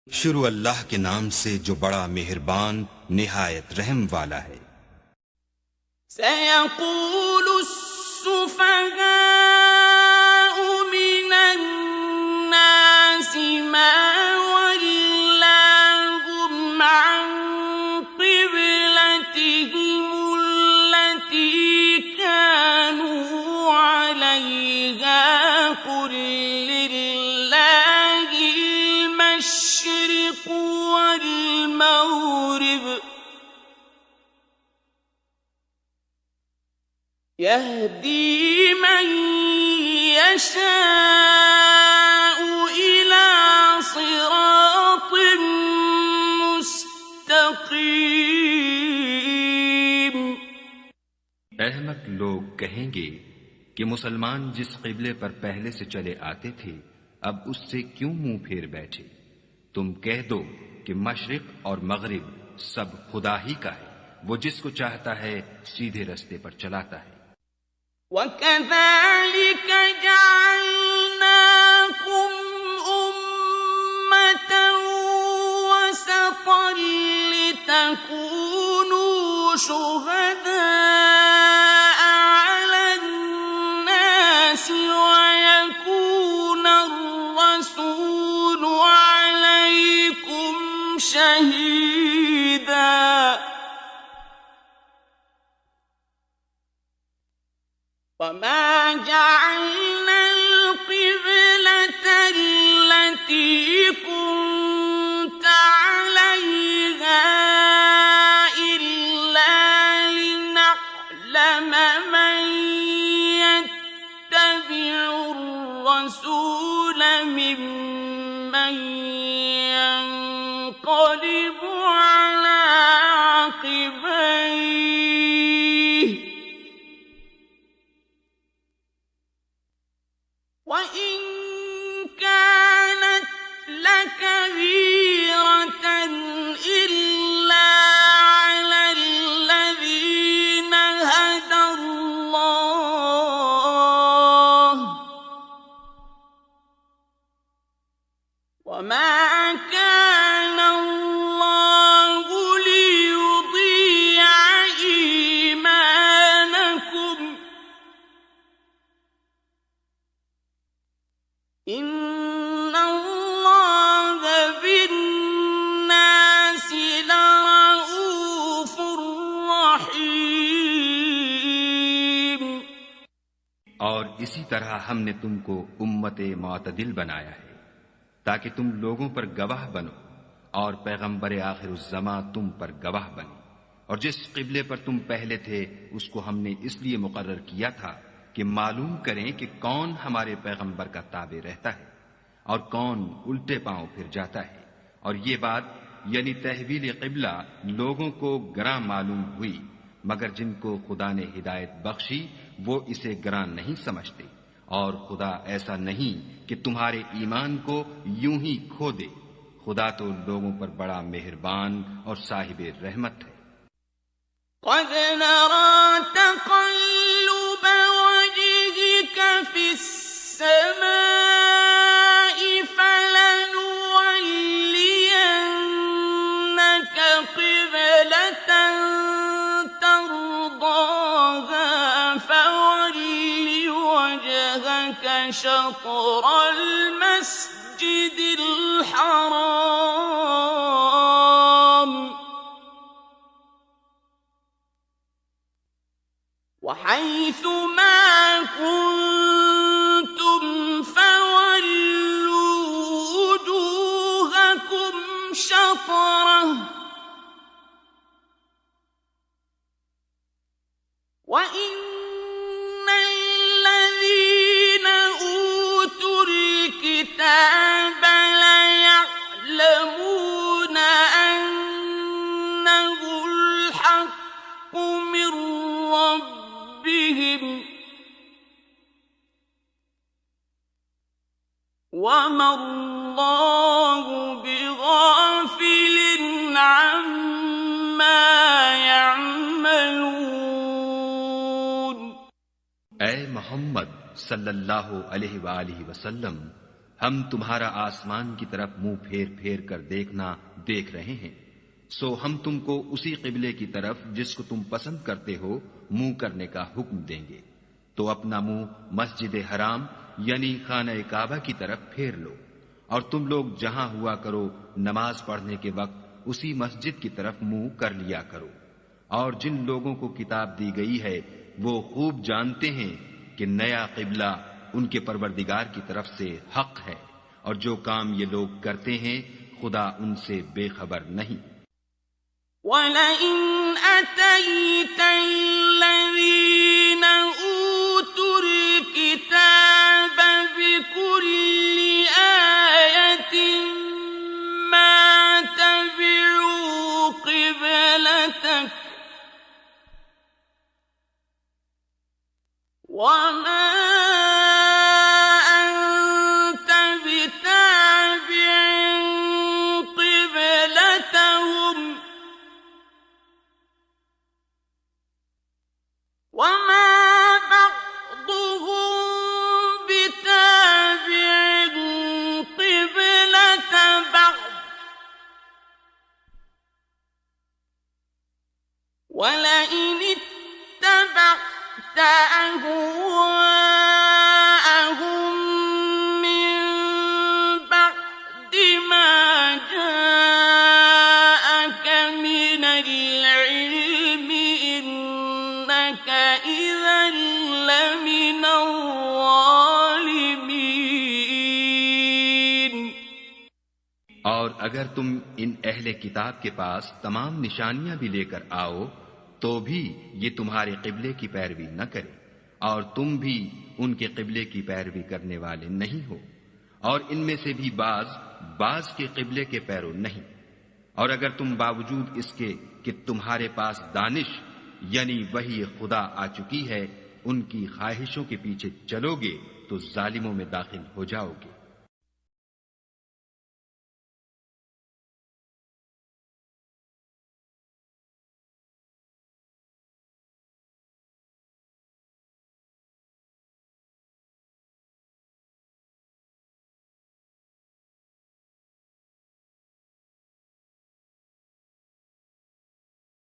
शुरू अल्लाह के नाम से जो बड़ा मेहरबान निहायत रहम वाला है। सयक़ूलु अस्सुफ़हाउ मिनन्नासि मा वल्लाहुम अन क़िब्लतिहिमुल्लती कानू अलैहा क़ुल लिल्लाहिल मशरिक़ु वल मग़रिब यहदी मन यशाउ इला सिरातिन मुस्तक़ीम। अहमक लोग कहेंगे कि मुसलमान जिस क़िबले पर पहले से चले आते थे अब उससे क्यों मुंह फेर बैठे। तुम कह दो कि मशरिक और मगरिब सब खुदा ही का है, वो जिसको चाहता है सीधे रास्ते पर चलाता है। وَكَذَلِكَ جَعَلْنَاكُمْ أُمَّةً وَسَطًا لِتَكُونُوا شُهَدَاءَ عَلَى النَّاسِ وَيَكُونَ الرَّسُولُ عَلَيْكُمْ شَهِيدًا وما جعلنا القبلة التي كنت عليها إلا لنعلم من يتبع الرسول ممن ينقلب على عقبيه وَإِن كَانَتْ لَكَبِيرَةً إِلَّا عَلَى الَّذِينَ هَدَى اللَّهُ وَمَا كَانَ اللَّهُ لِيُضِيعَ إِيمَانَكُمْ إِنَّ اللَّهَ بِالنَّاسِ لَرَءُوفٌ رَحِيمٌ। और इसी तरह हमने तुमको उम्मते मुअतदिल बनाया है ताकि तुम लोगों पर गवाह बनो और पैगंबर आखिरुज़्ज़मा तुम पर गवाह बने। और जिस क़िबले पर तुम पहले थे उसको हमने इसलिए मुकर्रर किया था कि मालूम करें कि कौन हमारे पैगंबर का ताबे रहता है और कौन उल्टे पांव फिर जाता है। और ये बात यानी तहवील क़िबला लोगों को गरां मालूम हुई, मगर जिनको खुदा ने हिदायत बख्शी वो इसे गरां नहीं समझते। और खुदा ऐसा नहीं कि तुम्हारे ईमान को यूं ही खो दे। खुदा तो लोगों पर बड़ा मेहरबान और साहिब रहमत है। قد نرى تقلب وجهك في السماء فلنولينك قبلة ترضاها فول وجهك شطر المسجد الحرام وحيث ما كنتم فولوا وجوهكم شطره وإن الذين أوتوا الكتاب ليعلمون أنه الحق من ربهم وما الله بغافل عما يعملون। ऐ मोहम्मद सल्लल्लाहु अलैहि वालिहि वसल्लम, हम तुम्हारा आसमान की तरफ मुंह फेर फेर कर देखना देख रहे हैं, सो हम तुमको उसी किबले की तरफ जिसको तुम पसंद करते हो मुंह करने का हुक्म देंगे। तो अपना मुंह मस्जिद हराम यानी खाना काबा की तरफ फेर लो, और तुम लोग जहां हुआ करो नमाज पढ़ने के वक्त उसी मस्जिद की तरफ मुंह कर लिया करो। और जिन लोगों को किताब दी गई है वो खूब जानते हैं कि नया किबला उनके परवरदिगार की तरफ से हक है, और जो काम ये लोग करते हैं खुदा उनसे बेखबर नहीं। وَلَئِنْ أَتَيْتَ الَّذِينَ أُوتُوا الْكِتَابَ بِكُلِّ آيَةٍ مَا تَبِعُوا قِبْلَتَكَ وَمَا أَنْتَ بِتَابِعٍ قِبْلَتَهُمْ وَمَا بَعْضُهُم بِتَابِعٍ قِبْلَةَ بَعْضٍ وَلَئِنِ اتَّبَعْتَ أَهْوَاءَهُم مِّن بَعْدِ مَا جَاءَكَ مِنَ الْعِلْمِ إِنَّكَ إِذًا لَّمِنَ الظَّالِمِينَ। और अगर तुम इन अहले किताब के पास तमाम निशानियां भी लेकर आओ तो भी ये तुम्हारे किबले की पैरवी न करे, और तुम भी उनके किबले की पैरवी करने वाले नहीं हो, और इनमें से भी बाज के किबले के पैरो नहीं। और अगर तुम बावजूद इसके कि तुम्हारे पास दानिश यानी वही खुदा आ चुकी है उनकी ख्वाहिशों के पीछे चलोगे तो जालिमों में दाखिल हो जाओगे।